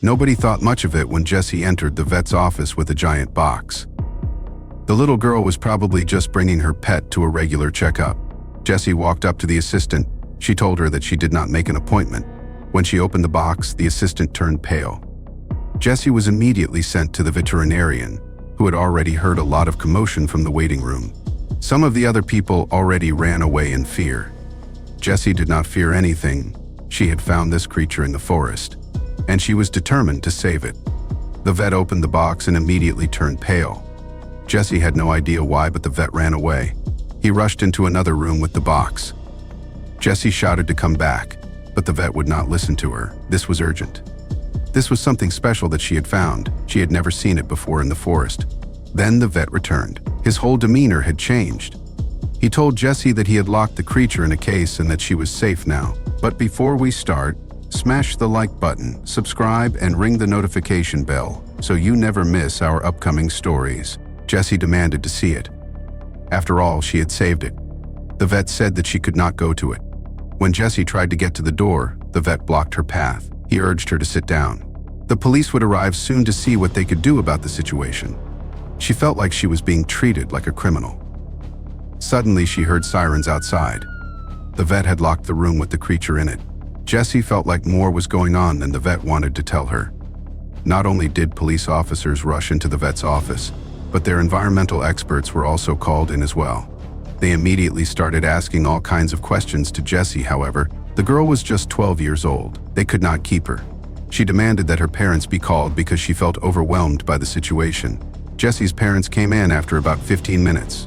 Nobody thought much of it when Jessy entered the vet's office with a giant box. The little girl was probably just bringing her pet to a regular checkup. Jessy walked up to the assistant. She told her that she did not make an appointment. When she opened the box, the assistant turned pale. Jessy was immediately sent to the veterinarian, who had already heard a lot of commotion from the waiting room. Some of the other people already ran away in fear. Jessy did not fear anything. She had found this creature in the forest, and she was determined to save it. The vet opened the box and immediately turned pale. Jessy had no idea why, but the vet ran away. He rushed into another room with the box. Jessy shouted to come back, but the vet would not listen to her. This was urgent. This was something special that she had found. She had never seen it before in the forest. Then the vet returned. His whole demeanor had changed. He told Jessy that he had locked the creature in a case and that she was safe now. But before we start, smash the like button, subscribe, and ring the notification bell so you never miss our upcoming stories. Jessy demanded to see it. After all, she had saved it. The vet said that she could not go to it. When Jessy tried to get to the door, the vet blocked her path. He urged her to sit down. The police would arrive soon to see what they could do about the situation. She felt like she was being treated like a criminal. Suddenly, she heard sirens outside. The vet had locked the room with the creature in it. Jessy felt like more was going on than the vet wanted to tell her. Not only did police officers rush into the vet's office, but their environmental experts were also called in as well. They immediately started asking all kinds of questions to Jessy. However, the girl was just 12 years old. They could not keep her. She demanded that her parents be called because she felt overwhelmed by the situation. Jessy's parents came in after about 15 minutes.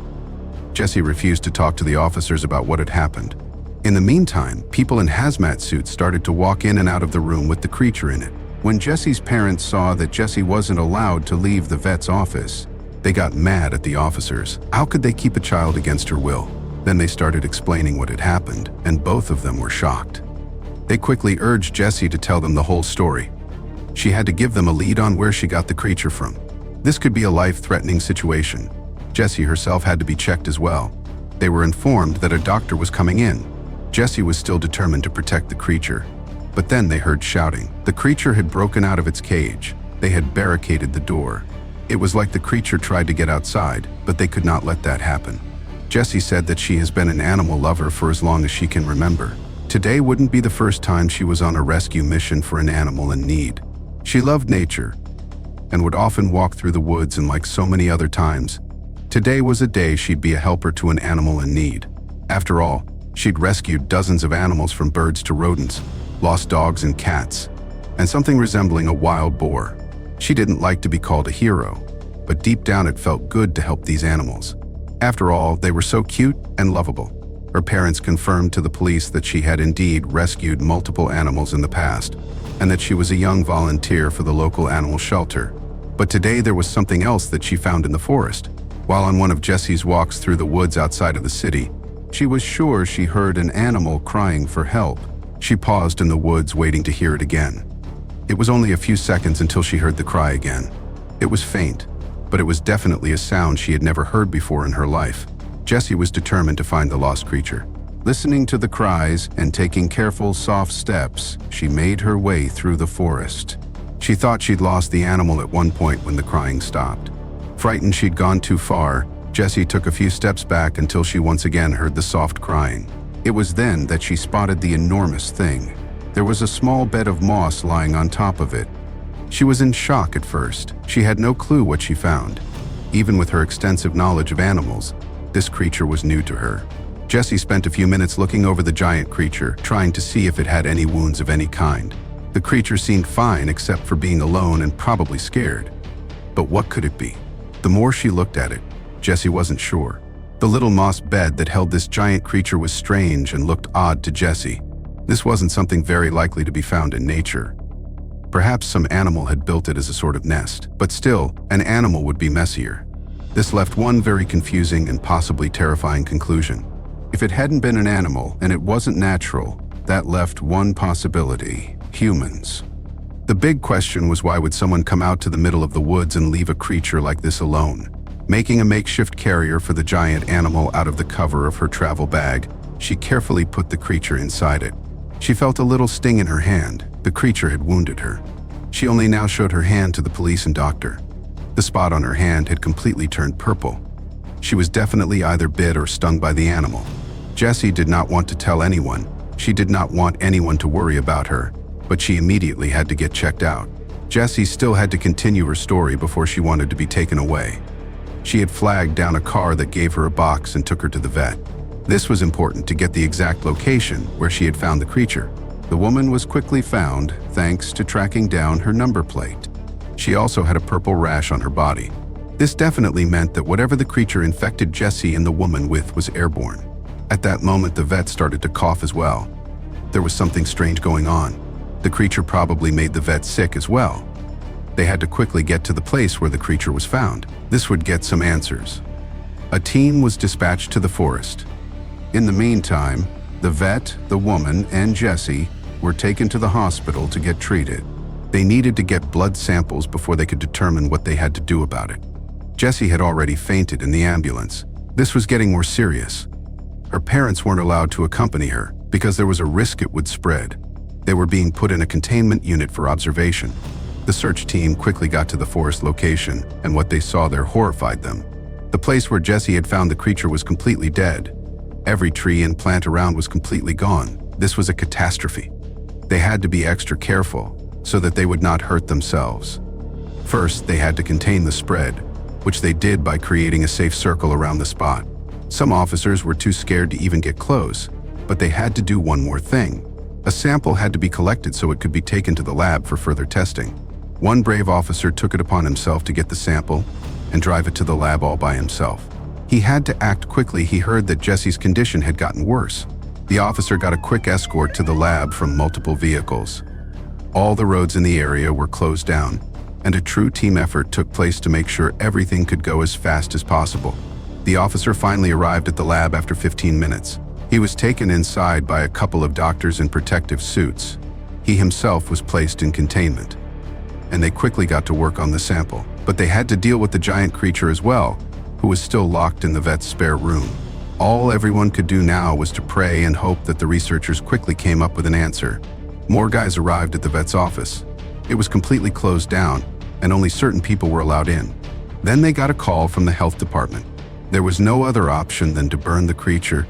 Jessy refused to talk to the officers about what had happened. In the meantime, people in hazmat suits started to walk in and out of the room with the creature in it. When Jessy's parents saw that Jessy wasn't allowed to leave the vet's office, they got mad at the officers. How could they keep a child against her will? Then they started explaining what had happened, and both of them were shocked. They quickly urged Jessy to tell them the whole story. She had to give them a lead on where she got the creature from. This could be a life-threatening situation. Jessy herself had to be checked as well. They were informed that a doctor was coming in. Jessy was still determined to protect the creature. But then they heard shouting. The creature had broken out of its cage. They had barricaded the door. It was like the creature tried to get outside, but they could not let that happen. Jessy said that she has been an animal lover for as long as she can remember. Today wouldn't be the first time she was on a rescue mission for an animal in need. She loved nature and would often walk through the woods, and like so many other times, today was a day she'd be a helper to an animal in need. After all, she'd rescued dozens of animals, from birds to rodents, lost dogs and cats, and something resembling a wild boar. She didn't like to be called a hero, but deep down it felt good to help these animals. After all, they were so cute and lovable. Her parents confirmed to the police that she had indeed rescued multiple animals in the past, and that she was a young volunteer for the local animal shelter. But today there was something else that she found in the forest. While on one of Jessy's walks through the woods outside of the city, she was sure she heard an animal crying for help. She paused in the woods, waiting to hear it again. It was only a few seconds until she heard the cry again. It was faint, but it was definitely a sound she had never heard before in her life. Jessy was determined to find the lost creature. Listening to the cries and taking careful, soft steps, she made her way through the forest. She thought she'd lost the animal at one point when the crying stopped. Frightened she'd gone too far, Jessy took a few steps back until she once again heard the soft crying. It was then that she spotted the enormous thing. There was a small bed of moss lying on top of it. She was in shock at first. She had no clue what she found. Even with her extensive knowledge of animals, this creature was new to her. Jessy spent a few minutes looking over the giant creature, trying to see if it had any wounds of any kind. The creature seemed fine except for being alone and probably scared. But what could it be? The more she looked at it, Jessy wasn't sure. The little moss bed that held this giant creature was strange and looked odd to Jessy. This wasn't something very likely to be found in nature. Perhaps some animal had built it as a sort of nest, but still, an animal would be messier. This left one very confusing and possibly terrifying conclusion. If it hadn't been an animal and it wasn't natural, that left one possibility: humans. The big question was, why would someone come out to the middle of the woods and leave a creature like this alone? Making a makeshift carrier for the giant animal out of the cover of her travel bag, she carefully put the creature inside it. She felt a little sting in her hand. The creature had wounded her. She only now showed her hand to the police and doctor. The spot on her hand had completely turned purple. She was definitely either bit or stung by the animal. Jessy did not want to tell anyone. She did not want anyone to worry about her, but she immediately had to get checked out. Jessy still had to continue her story before she wanted to be taken away. She had flagged down a car that gave her a box and took her to the vet. This was important to get the exact location where she had found the creature. The woman was quickly found thanks to tracking down her number plate. She also had a purple rash on her body. This definitely meant that whatever the creature infected Jessy and the woman with was airborne. At that moment, the vet started to cough as well. There was something strange going on. The creature probably made the vet sick as well. They had to quickly get to the place where the creature was found. This would get some answers. A team was dispatched to the forest. In the meantime, the vet, the woman, and Jessy were taken to the hospital to get treated. They needed to get blood samples before they could determine what they had to do about it. Jessy had already fainted in the ambulance. This was getting more serious. Her parents weren't allowed to accompany her because there was a risk it would spread. They were being put in a containment unit for observation. The search team quickly got to the forest location, and what they saw there horrified them. The place where Jessy had found the creature was completely dead. Every tree and plant around was completely gone. This was a catastrophe. They had to be extra careful so that they would not hurt themselves. First, they had to contain the spread, which they did by creating a safe circle around the spot. Some officers were too scared to even get close, but they had to do one more thing. A sample had to be collected so it could be taken to the lab for further testing. One brave officer took it upon himself to get the sample and drive it to the lab all by himself. He had to act quickly. He heard that Jessy's condition had gotten worse. The officer got a quick escort to the lab from multiple vehicles. All the roads in the area were closed down, and a true team effort took place to make sure everything could go as fast as possible. The officer finally arrived at the lab after 15 minutes. He was taken inside by a couple of doctors in protective suits. He himself was placed in containment, and they quickly got to work on the sample. But they had to deal with the giant creature as well, who was still locked in the vet's spare room. All everyone could do now was to pray and hope that the researchers quickly came up with an answer. More guys arrived at the vet's office. It was completely closed down, and only certain people were allowed in. Then they got a call from the health department. There was no other option than to burn the creature.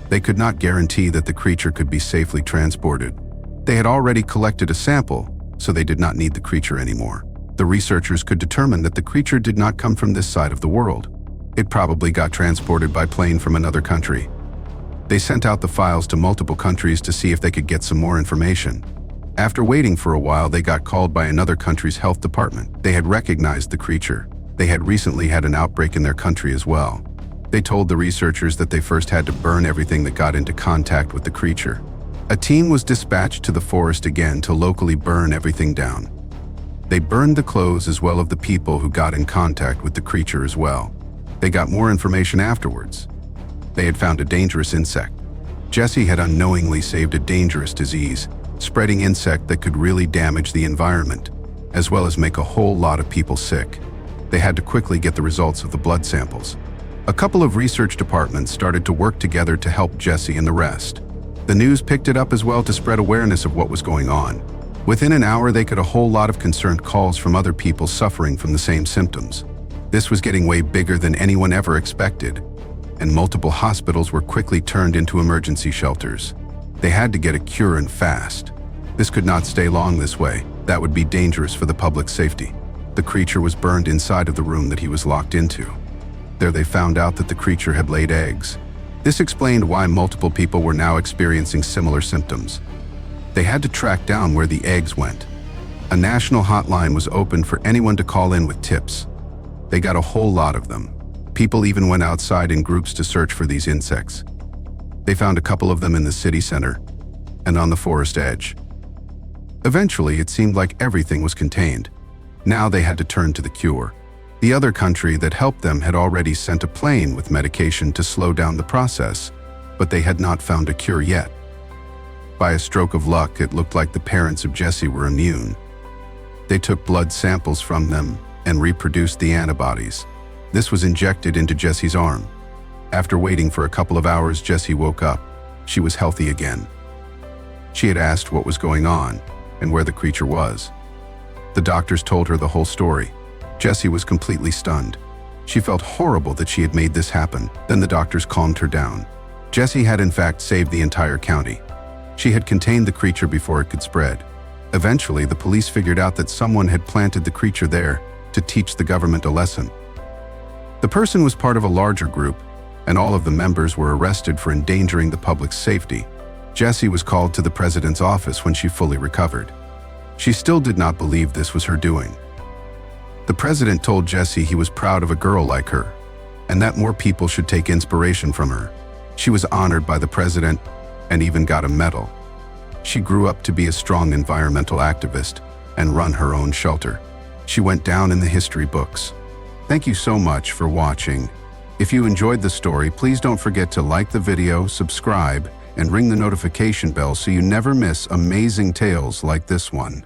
They could not guarantee that the creature could be safely transported. They had already collected a sample, so they did not need the creature anymore. The researchers could determine that the creature did not come from this side of the world. It probably got transported by plane from another country. They sent out the files to multiple countries to see if they could get some more information. After waiting for a while, they got called by another country's health department. They had recognized the creature. They had recently had an outbreak in their country as well. They told the researchers that they first had to burn everything that got into contact with the creature. A team was dispatched to the forest again to locally burn everything down. They burned the clothes as well of the people who got in contact with the creature as well. They got more information afterwards. They had found a dangerous insect. Jessy had unknowingly saved a dangerous disease, spreading insect that could really damage the environment, as well as make a whole lot of people sick. They had to quickly get the results of the blood samples. A couple of research departments started to work together to help Jessy and the rest. The news picked it up as well to spread awareness of what was going on. Within an hour, they got a whole lot of concerned calls from other people suffering from the same symptoms. This was getting way bigger than anyone ever expected, and multiple hospitals were quickly turned into emergency shelters. They had to get a cure and fast. This could not stay long this way. That would be dangerous for the public's safety. The creature was burned inside of the room that he was locked into. There they found out that the creature had laid eggs. This explained why multiple people were now experiencing similar symptoms. They had to track down where the eggs went. A national hotline was opened for anyone to call in with tips. They got a whole lot of them. People even went outside in groups to search for these insects. They found a couple of them in the city center and on the forest edge. Eventually, it seemed like everything was contained. Now they had to turn to the cure. The other country that helped them had already sent a plane with medication to slow down the process, but they had not found a cure yet. By a stroke of luck, it looked like the parents of Jessy were immune. They took blood samples from them and reproduced the antibodies. This was injected into Jessy's arm. After waiting for a couple of hours, Jessy woke up. She was healthy again. She had asked what was going on and where the creature was. The doctors told her the whole story. Jessy was completely stunned. She felt horrible that she had made this happen. Then the doctors calmed her down. Jessy had in fact saved the entire county. She had contained the creature before it could spread. Eventually, the police figured out that someone had planted the creature there to teach the government a lesson. The person was part of a larger group, and all of the members were arrested for endangering the public's safety. Jessy was called to the president's office when she fully recovered. She still did not believe this was her doing. The president told Jessy he was proud of a girl like her, and that more people should take inspiration from her. She was honored by the president and even got a medal. She grew up to be a strong environmental activist and run her own shelter. She went down in the history books. Thank you so much for watching. If you enjoyed the story, please don't forget to like the video, subscribe, and ring the notification bell so you never miss amazing tales like this one.